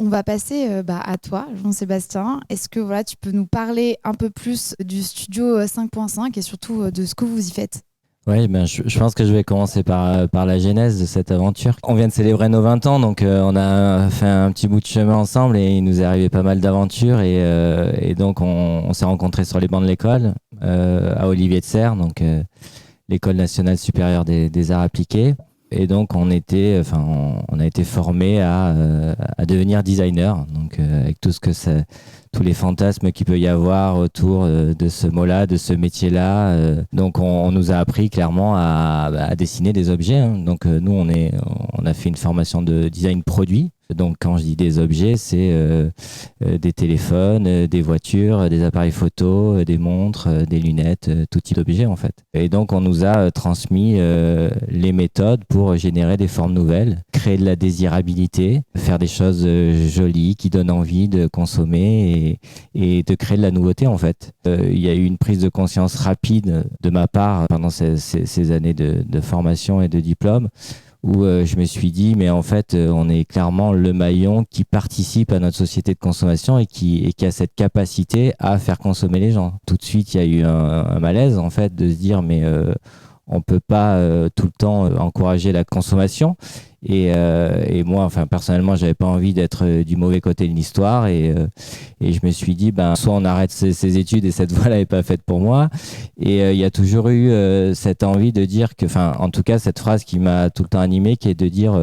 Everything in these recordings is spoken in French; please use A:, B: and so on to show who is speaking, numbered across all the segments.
A: on va passer à toi, Jean-Sébastien. Est-ce que voilà, tu peux nous parler un peu plus du studio 5.5 et surtout de ce que vous y faites?
B: Oui, je pense que je vais commencer par la genèse de cette aventure. On vient de célébrer nos 20 ans, donc on a fait un petit bout de chemin ensemble et il nous est arrivé pas mal d'aventures. Et donc on s'est rencontrés sur les bancs de l'école à Olivier de Serres, donc l'École nationale supérieure des arts appliqués. Et donc on a été formés à devenir designer, donc avec tout ce que ça, tous les fantasmes qu'il peut y avoir autour de ce mot-là, de ce métier-là. Donc on nous a appris clairement à dessiner des objets, hein. Donc nous on a fait une formation de design produit. Donc quand je dis des objets, c'est des téléphones, des voitures, des appareils photo, des montres, des lunettes, tout type d'objets en fait. Et donc on nous a transmis les méthodes pour générer des formes nouvelles, créer de la désirabilité, faire des choses jolies qui donnent envie de consommer et de créer de la nouveauté en fait. Il y a eu une prise de conscience rapide de ma part pendant ces années de formation et de diplôme, où je me suis dit, mais en fait, on est clairement le maillon qui participe à notre société de consommation et qui a cette capacité à faire consommer les gens. Tout de suite, il y a eu un malaise, en fait, de se dire, mais on peut pas tout le temps encourager la consommation. Et moi, enfin, personnellement, j'avais pas envie d'être du mauvais côté de l'histoire et je me suis dit, ben, soit on arrête ces études et cette voie-là est pas faite pour moi. Et il y a toujours eu cette envie de dire que, enfin, en tout cas, cette phrase qui m'a tout le temps animé, qui est de dire,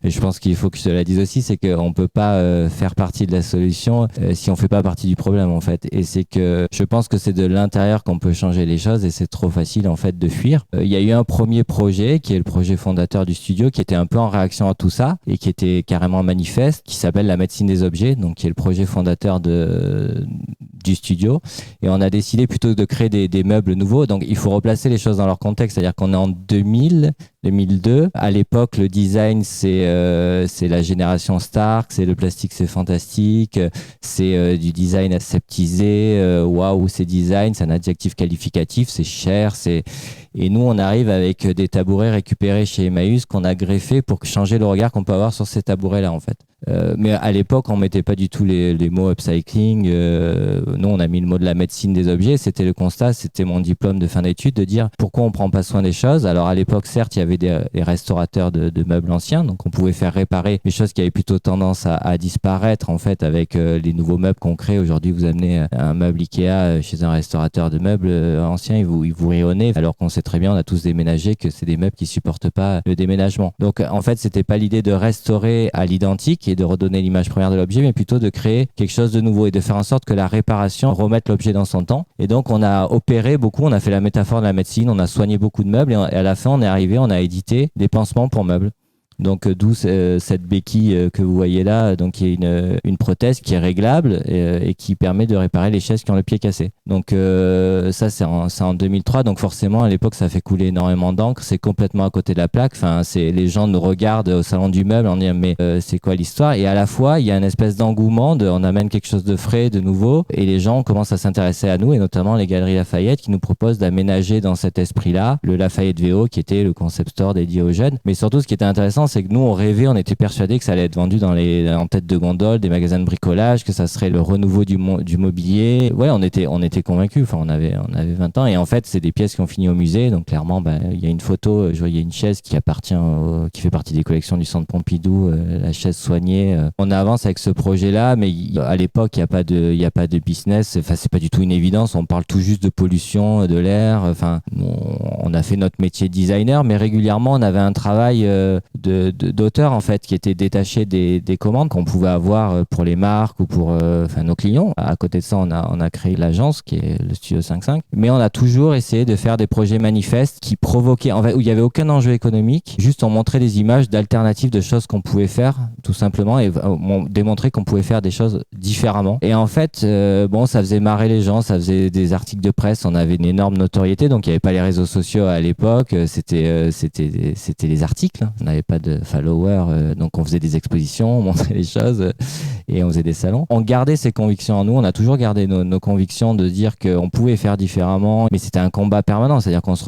B: et je pense qu'il faut que je te la dise aussi, c'est qu'on peut pas faire partie de la solution si on fait pas partie du problème, en fait. Et c'est que je pense que c'est de l'intérieur qu'on peut changer les choses et c'est trop facile, en fait, de fuir. Il y a eu un premier projet, qui est le projet fondateur du studio, qui était un peu en réaction à tout ça et qui était carrément manifeste, qui s'appelle la médecine des objets, donc qui est le projet fondateur du studio. Et on a décidé plutôt de créer des meubles nouveaux. Donc il faut replacer les choses dans leur contexte, c'est-à-dire qu'on est en 2002. À l'époque, le design, c'est la génération Stark, c'est le plastique, c'est fantastique, c'est du design aseptisé, waouh, c'est design, c'est un adjectif qualificatif, c'est cher, c'est... Et nous, on arrive avec des tabourets récupérés chez Emmaüs qu'on a greffés pour changer le regard qu'on peut avoir sur ces tabourets-là, en fait. Mais à l'époque, on mettait pas du tout les mots upcycling. Nous, on a mis le mot de la médecine des objets. C'était le constat, c'était mon diplôme de fin d'études, de dire pourquoi on prend pas soin des choses. Alors à l'époque, certes, il y avait des restaurateurs de meubles anciens, donc on pouvait faire réparer des choses qui avaient plutôt tendance à disparaître, en fait, avec les nouveaux meubles qu'on crée. Aujourd'hui, vous amenez un meuble Ikea chez un restaurateur de meubles anciens, il vous rit au nez, alors qu'on sait très bien, on a tous déménagé, que c'est des meubles qui supportent pas le déménagement. Donc en fait, c'était pas l'idée de restaurer à l'identique et de redonner l'image première de l'objet, mais plutôt de créer quelque chose de nouveau et de faire en sorte que la réparation remette l'objet dans son temps. Et donc on a opéré beaucoup, on a fait la métaphore de la médecine, on a soigné beaucoup de meubles et à la fin on est arrivé, on a édité des pansements pour meubles. Donc d'où cette béquille que vous voyez là, donc qui est une prothèse qui est réglable et qui permet de réparer les chaises qui ont le pied cassé. Donc ça c'est en 2003, donc forcément à l'époque ça fait couler énormément d'encre, c'est complètement à côté de la plaque. Enfin, les gens nous regardent au salon du meuble en disant mais c'est quoi l'histoire? Et à la fois il y a une espèce d'engouement, on amène quelque chose de frais, de nouveau, et les gens commencent à s'intéresser à nous, et notamment les Galeries Lafayette qui nous proposent d'aménager dans cet esprit-là le Lafayette VO qui était le concept store dédié aux jeunes. Mais surtout ce qui était intéressant, c'est que nous on rêvait, on était persuadés que ça allait être vendu en tête de gondole des magasins de bricolage, que ça serait le renouveau du mobilier. Ouais, on était convaincus. Enfin, on avait 20 ans, et en fait c'est des pièces qui ont fini au musée. Donc clairement, il y a une photo, il y a une chaise qui fait partie des collections du Centre Pompidou, la chaise soignée. On avance avec ce projet-là, mais à l'époque il y a pas de business. Enfin, c'est pas du tout une évidence. On parle tout juste de pollution de l'air. Enfin, on a fait notre métier de designer, mais régulièrement on avait un travail d'auteur, en fait, qui était détaché des commandes qu'on pouvait avoir pour les marques ou pour nos clients. À côté de ça, on a créé l'agence qui est le Studio 5.5, mais on a toujours essayé de faire des projets manifestes qui provoquaient, en fait, où il y avait aucun enjeu économique, juste on montrait des images d'alternatives de choses qu'on pouvait faire tout simplement, et on démontrait qu'on pouvait faire des choses différemment. Et en fait, ça faisait marrer les gens, ça faisait des articles de presse, on avait une énorme notoriété, donc il n'y avait pas les réseaux sociaux à l'époque, c'était les articles, on n'avait pas de followers, donc on faisait des expositions, on montrait les choses, et on faisait des salons. On gardait ces convictions en nous, on a toujours gardé nos convictions de dire qu'on pouvait faire différemment, mais c'était un combat permanent, c'est-à-dire qu'on se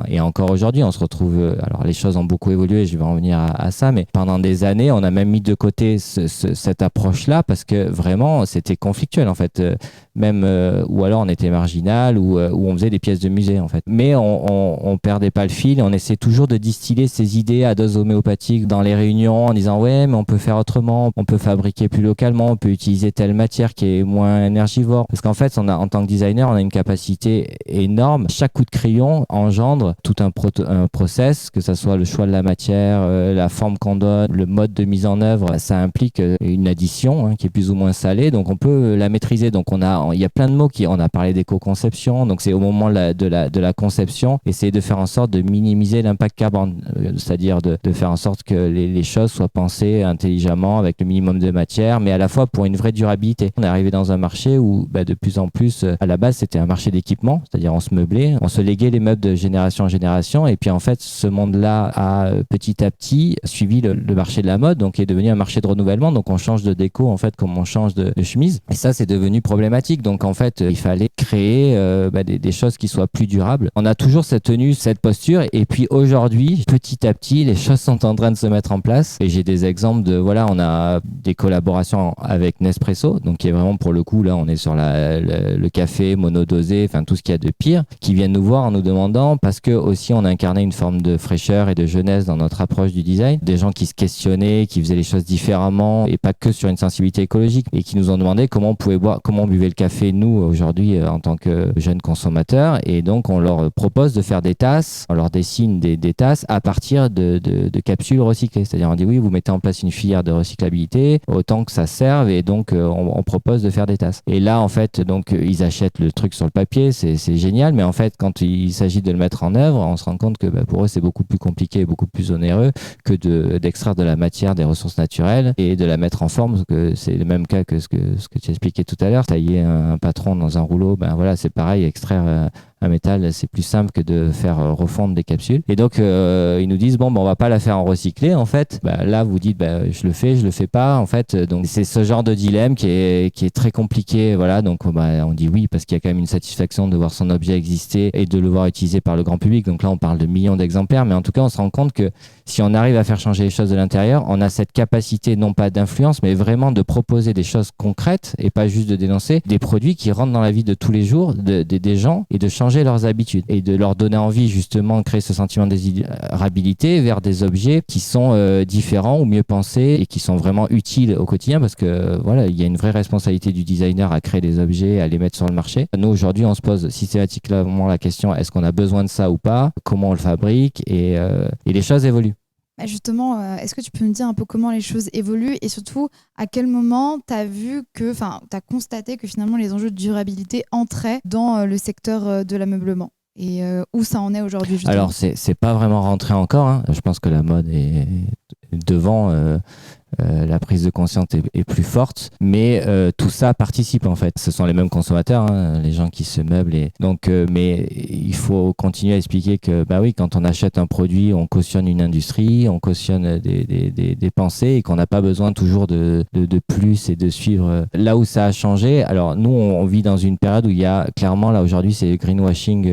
B: et encore aujourd'hui, on se retrouve, alors les choses ont beaucoup évolué, je vais en venir à ça, mais pendant des années, on a même mis de côté cette approche-là parce que vraiment, c'était conflictuel en fait, même, ou alors on était marginal, ou on faisait des pièces de musée en fait. Mais on perdait pas le fil et on essaie toujours de distiller ces idées à dose homéopathique dans les réunions en disant ouais, mais on peut faire autrement, on peut fabriquer plus localement, on peut utiliser telle matière qui est moins énergivore. Parce qu'en fait, en tant que designer, on a une capacité énorme. Chaque coup de crayon engendre tout un process, que ça soit le choix de la matière, la forme qu'on donne, le mode de mise en œuvre. Ça implique une addition qui est plus ou moins salée, donc on peut la maîtriser. Donc il y a plein de mots on a parlé d'éco-conception, donc c'est au moment de la conception, essayer de faire en sorte de minimiser l'impact carbone, c'est-à-dire de faire en sorte que les choses soient pensées intelligemment avec le minimum de matière, mais à la fois pour une vraie durabilité. On est arrivé dans un marché où de plus en plus, à la base c'était un marché d'équipement, c'est-à-dire on se meublait, on se léguait les meubles de génération en génération, et puis en fait ce monde-là a petit à petit suivi le marché de la mode, donc est devenu un marché de renouvellement, donc on change de déco en fait comme on change de chemise, et ça c'est devenu problématique. Donc en fait il fallait créer des choses qui soient plus durables. On a toujours cette tenue, cette posture, et puis aujourd'hui petit à petit les choses sont en train de se mettre en place, et j'ai des exemples de on a des collaborations avec Nespresso, donc qui est vraiment pour le coup là on est sur le café monodosé, enfin tout ce qu'il y a de pire, qui viennent nous voir en nous demandant, parce que aussi on a incarné une forme de fraîcheur et de jeunesse dans notre approche du design, des gens qui se questionnaient, qui faisaient les choses différemment et pas que sur une sensibilité écologique, et qui nous ont demandé comment on pouvait boire, comment on buvait le café nous aujourd'hui en tant que jeunes consommateurs. Et donc on leur propose de faire des tasses, on leur dessine des tasses à partir de capsules recyclées, c'est-à-dire on dit oui, vous mettez en place une filière de recyclabilité autant que ça serve, et donc on propose de faire des tasses. Et là en fait donc ils achètent le truc sur le papier, c'est génial, mais en fait quand il s'agit de le mettre en œuvre, on se rend compte que pour eux c'est beaucoup plus compliqué, beaucoup plus onéreux que d'extraire de la matière des ressources naturelles et de la mettre en forme, parce que c'est le même cas que ce que tu expliquais tout à l'heure. Tailler un patron dans un rouleau, c'est pareil, extraire un métal, c'est plus simple que de faire refondre des capsules. Et donc ils nous disent on va pas la faire en recyclé en fait. Là vous dites je le fais pas en fait. Donc c'est ce genre de dilemme qui est très compliqué. Voilà, donc on dit oui parce qu'il y a quand même une satisfaction de voir son objet exister et de le voir utilisé par le grand public. Donc là on parle de millions d'exemplaires, mais en tout cas on se rend compte que si on arrive à faire changer les choses de l'intérieur, on a cette capacité non pas d'influence, mais vraiment de proposer des choses concrètes et pas juste de dénoncer des produits qui rentrent dans la vie de tous les jours des gens, et de changer leurs habitudes et de leur donner envie justement de créer ce sentiment de désirabilité vers des objets qui sont différents ou mieux pensés et qui sont vraiment utiles au quotidien, parce que il y a une vraie responsabilité du designer à créer des objets, à les mettre sur le marché. Nous aujourd'hui on se pose systématiquement la question, est-ce qu'on a besoin de ça ou pas, comment on le fabrique, et les choses évoluent.
A: Justement, est-ce que tu peux me dire un peu comment les choses évoluent, et surtout à quel moment tu as constaté que finalement les enjeux de durabilité entraient dans le secteur de l'ameublement, et où ça en est aujourd'hui justement?
B: Alors c'est pas vraiment rentré encore, Je pense que la mode est devant. La prise de conscience est plus forte, mais tout ça participe en fait. Ce sont les mêmes consommateurs, les gens qui se meublent, et donc mais il faut continuer à expliquer que oui, quand on achète un produit, on cautionne une industrie, on cautionne des pensées, et qu'on n'a pas besoin toujours de plus et de suivre. Là où ça a changé, alors nous on vit dans une période où il y a clairement, là aujourd'hui c'est greenwashing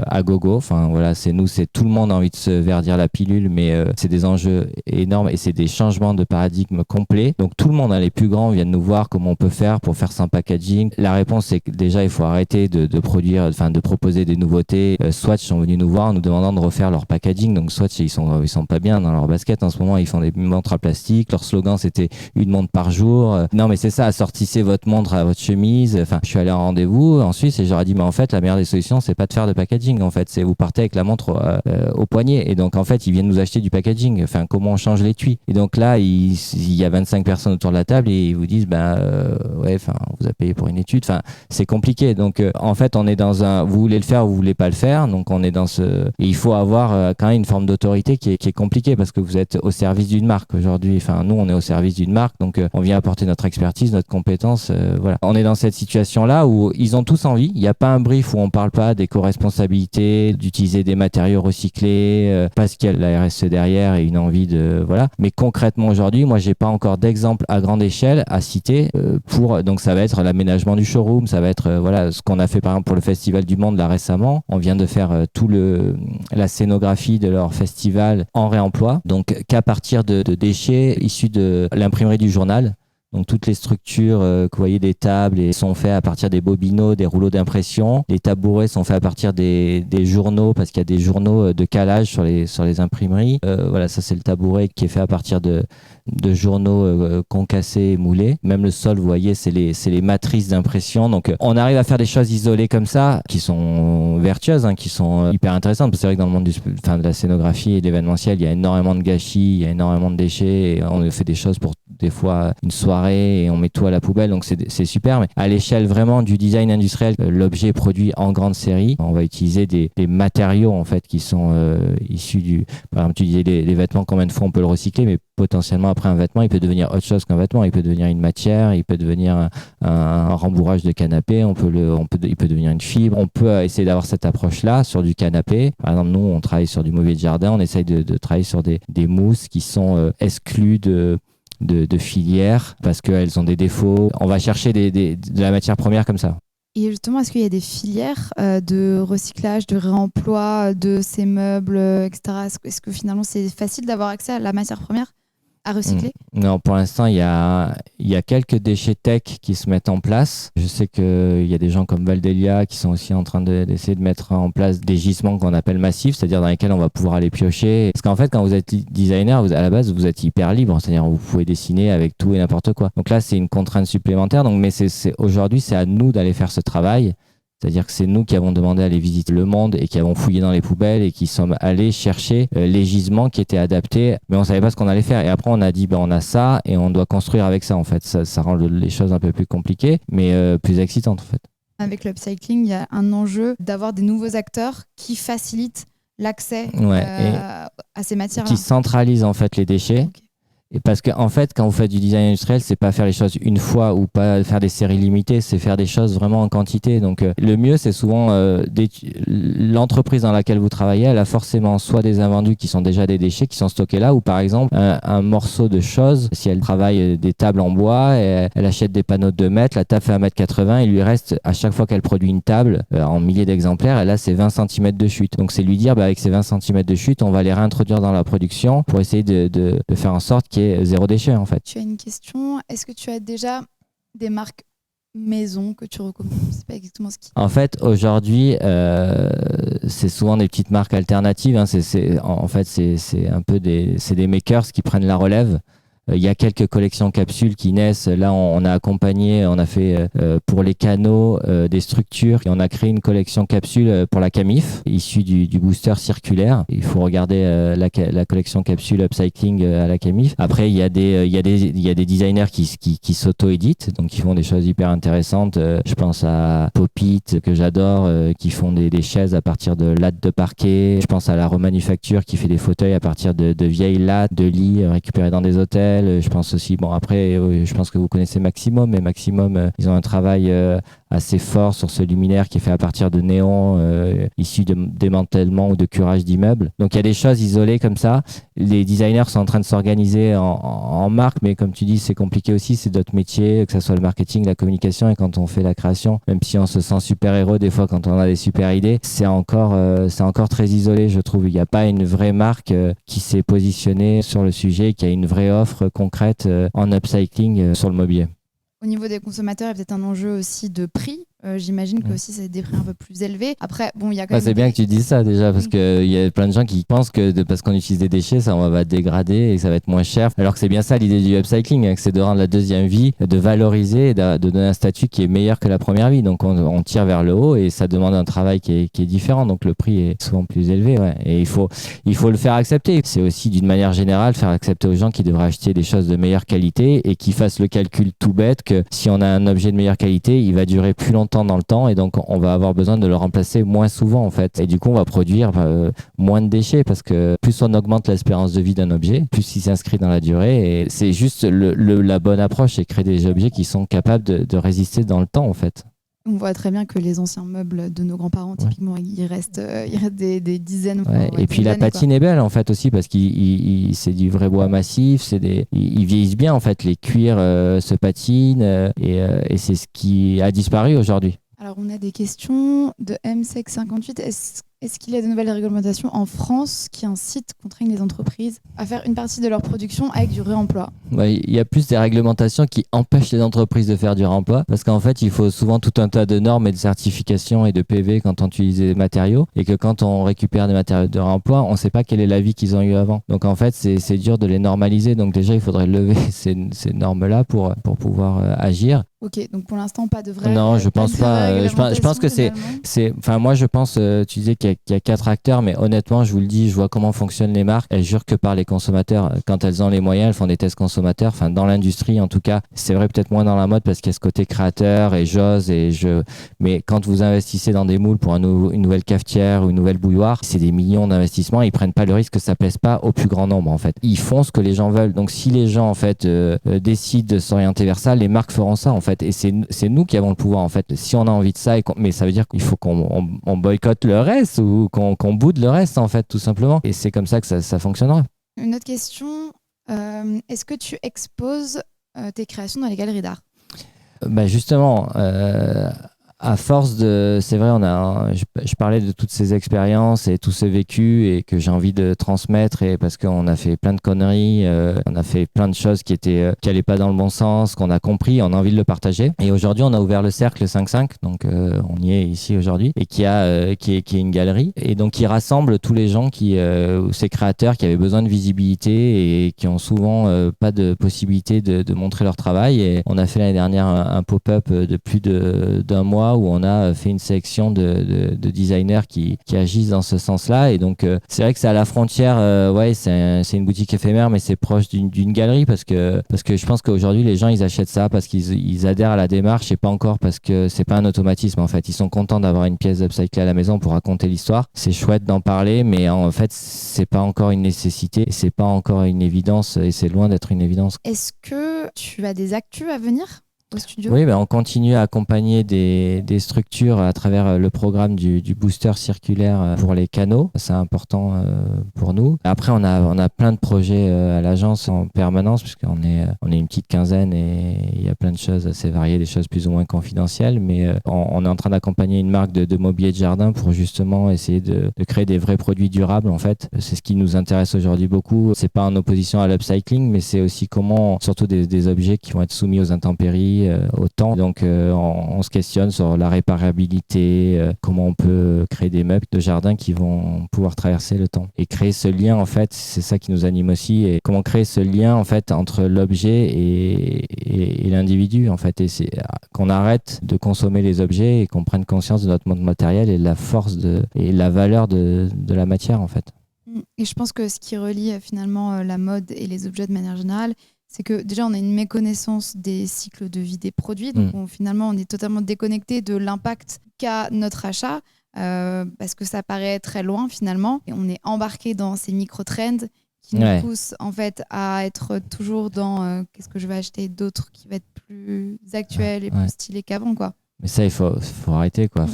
B: à gogo, enfin c'est tout le monde a envie de se verdir la pilule, mais c'est des enjeux énormes et c'est des changements de paradigme complet. Donc tout le monde, les plus grands viennent nous voir comment on peut faire pour faire sans packaging. La réponse c'est que déjà il faut arrêter de proposer des nouveautés. Swatch sont venus nous voir en nous demandant de refaire leur packaging. Donc Swatch ils sont pas bien dans leur basket en ce moment, ils font des montres à plastique. Leur slogan c'était une montre par jour. Non mais c'est ça, assortissez votre montre à votre chemise. Enfin, je suis allé en rendez-vous en Suisse et je leur ai dit mais en fait la meilleure des solutions c'est pas de faire de packaging, en fait c'est vous partez avec la montre au poignet, et donc en fait ils viennent nous acheter du packaging. Enfin, comment on change l'étui? Et donc là il y a 25 personnes autour de la table et ils vous disent on vous a payé pour une étude. Enfin, c'est compliqué. Donc en fait on est dans vous voulez le faire ou vous voulez pas le faire. Donc on est dans et il faut avoir quand même une forme d'autorité qui est compliquée, parce que vous êtes au service d'une marque aujourd'hui. Enfin, nous on est au service d'une marque, donc on vient apporter notre expertise, notre compétence. Voilà, on est dans cette situation là où ils ont tous envie. Il n'y a pas un brief où on parle pas d'éco-responsabilité, d'utiliser des matériaux recyclés, parce qu'il y a la RSE derrière et une envie de mais concrètement aujourd'hui, moi, j'ai pas encore d'exemple à grande échelle à citer donc ça va être l'aménagement du showroom, ça va être voilà ce qu'on a fait par exemple pour le Festival du Monde là récemment. On vient de faire la scénographie de leur festival en réemploi, donc qu'à partir de déchets issus de l'imprimerie du journal. Donc toutes les structures que vous voyez des tables sont faites à partir des bobinaux, des rouleaux d'impression. Les tabourets sont faits à partir des journaux parce qu'il y a des journaux de calage sur les imprimeries. Voilà, ça c'est le tabouret qui est fait à partir de journaux concassés et moulés. Même le sol, vous voyez, c'est les matrices d'impression. Donc on arrive à faire des choses isolées comme ça qui sont vertueuses, hein, qui sont hyper intéressantes. Parce que c'est vrai que dans le monde de la scénographie et de l'événementiel, il y a énormément de gâchis, il y a énormément de déchets. Et on fait des choses pour des fois une soirée et on met tout à la poubelle, donc c'est super. Mais à l'échelle vraiment du design industriel, l'objet est produit en grande série. On va utiliser des matériaux en fait qui sont issus par exemple, tu disais les vêtements, combien de fois on peut le recycler, mais potentiellement après un vêtement, il peut devenir autre chose qu'un vêtement. Il peut devenir une matière, il peut devenir un rembourrage de canapé, il peut devenir une fibre. On peut essayer d'avoir cette approche-là sur du canapé. Par exemple, nous, on travaille sur du mobilier de jardin, on essaye de travailler sur des mousses qui sont exclues de filières parce qu'elles ont des défauts. On va chercher de la matière première comme ça.
A: Et justement, est-ce qu'il y a des filières de recyclage, de réemploi de ces meubles, etc. Est-ce que finalement c'est facile d'avoir accès à la matière première à recycler?
B: Non, pour l'instant, il y a quelques déchets tech qui se mettent en place. Je sais qu'il y a des gens comme Valdelia qui sont aussi en train d'essayer de mettre en place des gisements qu'on appelle massifs, c'est-à-dire dans lesquels on va pouvoir aller piocher. Parce qu'en fait, quand vous êtes designer, à la base, vous êtes hyper libre, c'est-à-dire vous pouvez dessiner avec tout et n'importe quoi. Donc là, c'est une contrainte supplémentaire. Mais aujourd'hui, c'est à nous d'aller faire ce travail. C'est-à-dire que c'est nous qui avons demandé à aller visiter le monde et qui avons fouillé dans les poubelles et qui sommes allés chercher les gisements qui étaient adaptés, mais on savait pas ce qu'on allait faire. Et après, on a dit, on a ça et on doit construire avec ça, en fait. Ça rend les choses un peu plus compliquées, mais plus excitantes, en fait.
A: Avec l'upcycling, il y a un enjeu d'avoir des nouveaux acteurs qui facilitent l'accès à ces matières-là.
B: Qui centralisent, en fait, les déchets. Okay. Et parce que en fait, quand vous faites du design industriel, c'est pas faire les choses une fois ou pas faire des séries limitées, c'est faire des choses vraiment en quantité. Donc le mieux, c'est souvent l'entreprise dans laquelle vous travaillez, elle a forcément soit des invendus qui sont déjà des déchets qui sont stockés là, ou par exemple un morceau de chose. Si elle travaille des tables en bois, elle achète des panneaux de 2 mètres, la table fait 1,80 m, il lui reste à chaque fois qu'elle produit une table en milliers d'exemplaires, elle a ses 20 cm de chute. Donc c'est lui dire, avec ces 20 cm de chute, on va les réintroduire dans la production pour essayer de faire en sorte qu'il y ait zéro déchet en fait.
A: Tu as une question, est-ce que tu as déjà des marques maison que tu recommandes? Je sais pas exactement ce qui...
B: En fait, aujourd'hui, c'est souvent des petites marques alternatives. Hein. En fait, c'est un peu des makers qui prennent la relève. Il y a quelques collections capsules qui naissent. Là, on a accompagné, on a fait pour les canaux des structures et on a créé une collection capsule pour la Camif, issue du booster circulaire. Il faut regarder la collection capsule upcycling à la Camif. Après, il y a des designers qui s'auto-éditent, donc qui font des choses hyper intéressantes. Je pense à Popit, que j'adore, qui font des chaises à partir de lattes de parquet. Je pense à la Remanufacture qui fait des fauteuils à partir de vieilles lattes, de lits récupérés dans des hôtels. Je pense aussi, après, je pense que vous connaissez Maximum, mais Maximum, ils ont un travail assez fort sur ce luminaire qui est fait à partir de néons issus de démantèlement ou de curage d'immeubles. Donc il y a des choses isolées comme ça. Les designers sont en train de s'organiser en marque, mais comme tu dis, c'est compliqué aussi, c'est d'autres métiers, que ce soit le marketing, la communication, et quand on fait la création, même si on se sent super-héros, des fois quand on a des super idées, c'est encore très isolé, je trouve. Il n'y a pas une vraie marque qui s'est positionnée sur le sujet, qui a une vraie offre concrète en upcycling sur le mobilier.
A: Au niveau des consommateurs, il y a peut-être un enjeu aussi de prix. J'imagine que aussi c'est des prix un peu plus élevés. Après, il y a quand même...
B: C'est bien que tu dises ça déjà, parce qu'il y a plein de gens qui pensent que parce qu'on utilise des déchets, ça on va dégrader et que ça va être moins cher. Alors que c'est bien ça l'idée du upcycling, hein, que c'est de rendre la deuxième vie, de valoriser et de donner un statut qui est meilleur que la première vie. Donc on tire vers le haut et ça demande un travail qui est différent. Donc le prix est souvent plus élevé. Ouais. Et il faut le faire accepter. C'est aussi d'une manière générale faire accepter aux gens qui devraient acheter des choses de meilleure qualité et qui fassent le calcul tout bête que si on a un objet de meilleure qualité, il va durer plus longtemps dans le temps et donc on va avoir besoin de le remplacer moins souvent en fait. Et du coup on va produire moins de déchets parce que plus on augmente l'espérance de vie d'un objet, plus il s'inscrit dans la durée, et c'est juste la bonne approche, c'est créer des objets qui sont capables de résister dans le temps en fait.
A: On voit très bien que les anciens meubles de nos grands-parents, typiquement, il reste des dizaines.
B: Ouais. Et puis la patine est belle en fait aussi parce que c'est du vrai bois massif, ils vieillissent bien en fait, les cuirs se patinent et c'est ce qui a disparu aujourd'hui.
A: Alors on a des questions de MSEC58. Est-ce qu'il y a de nouvelles réglementations en France qui incitent, contraignent les entreprises à faire une partie de leur production avec du réemploi?
B: Il y a plus des réglementations qui empêchent les entreprises de faire du réemploi parce qu'en fait, il faut souvent tout un tas de normes et de certifications et de PV quand on utilise des matériaux et que quand on récupère des matériaux de réemploi, on ne sait pas quel est l'avis qu'ils ont eu avant. Donc en fait, c'est dur de les normaliser. Donc déjà, il faudrait lever ces normes-là pour pouvoir agir.
A: Ok, donc pour l'instant, pas de vrai.
B: Non, je pense pas. Je pense que moi, je pense, tu disais qu'il y a 4 acteurs, mais honnêtement, je vous le dis, je vois comment fonctionnent les marques. Elles jurent que par les consommateurs. Quand elles ont les moyens, elles font des tests consommateurs. Enfin, dans l'industrie, en tout cas, c'est vrai peut-être moins dans la mode parce qu'il y a ce côté créateur et j'ose Mais quand vous investissez dans des moules pour une nouvelle cafetière ou une nouvelle bouilloire, c'est des millions d'investissements. Ils prennent pas le risque que ça plaise pas au plus grand nombre, en fait. Ils font ce que les gens veulent. Donc, si les gens, en fait, décident de s'orienter vers ça, les marques feront ça, en fait. Et c'est nous qui avons le pouvoir, en fait. Si on a envie de ça, mais ça veut dire qu'il faut qu'on boycotte le reste ou qu'on boude le reste, en fait, tout simplement. Et c'est comme ça que ça fonctionnera.
A: Une autre question, est-ce que tu exposes tes créations dans les galeries d'art?
B: Justement, à force c'est vrai, je parlais de toutes ces expériences et tous ces vécus et que j'ai envie de transmettre et parce qu'on a fait plein de conneries, on a fait plein de choses qui allaient pas dans le bon sens, qu'on a compris, on a envie de le partager. Et aujourd'hui, on a ouvert le Cercle 5-5, donc on y est ici aujourd'hui et qui est une galerie et donc qui rassemble tous les gens ces créateurs qui avaient besoin de visibilité et qui ont souvent pas de possibilité de montrer leur travail. Et on a fait l'année dernière un pop-up de plus d'un mois où on a fait une sélection de designers qui agissent dans ce sens-là. Et donc, c'est vrai que c'est à la frontière, c'est une boutique éphémère, mais c'est proche d'une galerie parce que je pense qu'aujourd'hui, les gens, ils achètent ça parce qu'ils adhèrent à la démarche et pas encore parce que c'est pas un automatisme, en fait. Ils sont contents d'avoir une pièce upcyclée à la maison pour raconter l'histoire. C'est chouette d'en parler, mais en fait, c'est pas encore une nécessité, c'est pas encore une évidence et c'est loin d'être une évidence.
A: Est-ce que tu as des actus à venir au studio?
B: Oui, on continue à accompagner des structures à travers le programme du booster circulaire pour les canaux. C'est important pour nous. Après, on a plein de projets à l'agence en permanence puisqu'on est une petite quinzaine et il y a plein de choses assez variées, des choses plus ou moins confidentielles. Mais on est en train d'accompagner une marque de mobilier de jardin pour justement essayer de créer des vrais produits durables. En fait, c'est ce qui nous intéresse aujourd'hui beaucoup. C'est pas en opposition à l'upcycling, mais c'est aussi comment, surtout des objets qui vont être soumis aux intempéries, au temps. Donc on se questionne sur la réparabilité, comment on peut créer des meubles de jardin qui vont pouvoir traverser le temps. Et créer ce lien, en fait, c'est ça qui nous anime aussi. Et comment créer ce lien, en fait, entre l'objet et l'individu, en fait. Et c'est qu'on arrête de consommer les objets et qu'on prenne conscience de notre monde matériel et la force et la valeur de la matière, en fait.
A: Et je pense que ce qui relie finalement la mode et les objets de manière générale, c'est que déjà on a une méconnaissance des cycles de vie des produits, donc finalement on est totalement déconnecté de l'impact qu'a notre achat parce que ça paraît très loin finalement et on est embarqué dans ces micro-trends qui nous poussent en fait à être toujours dans qu'est-ce que je vais acheter d'autre qui va être plus actuel et plus stylé qu'avant, quoi.
B: Mais ça, il faut arrêter, quoi.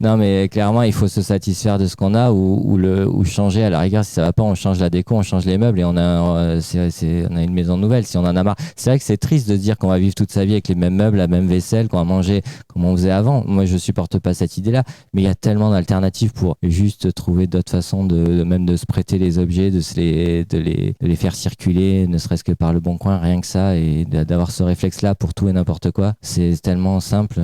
B: Non, mais clairement, il faut se satisfaire de ce qu'on a ou changer. À la rigueur, si ça va pas, on change la déco, on change les meubles et on a une maison nouvelle si on en a marre. C'est vrai que c'est triste de se dire qu'on va vivre toute sa vie avec les mêmes meubles, la même vaisselle, qu'on va manger comme on faisait avant. Moi, je supporte pas cette idée-là. Mais il y a tellement d'alternatives pour juste trouver d'autres façons même de se prêter les objets, de les faire circuler, ne serait-ce que par le bon coin, rien que ça, et d'avoir ce réflexe-là pour tout et n'importe quoi. C'est tellement simple.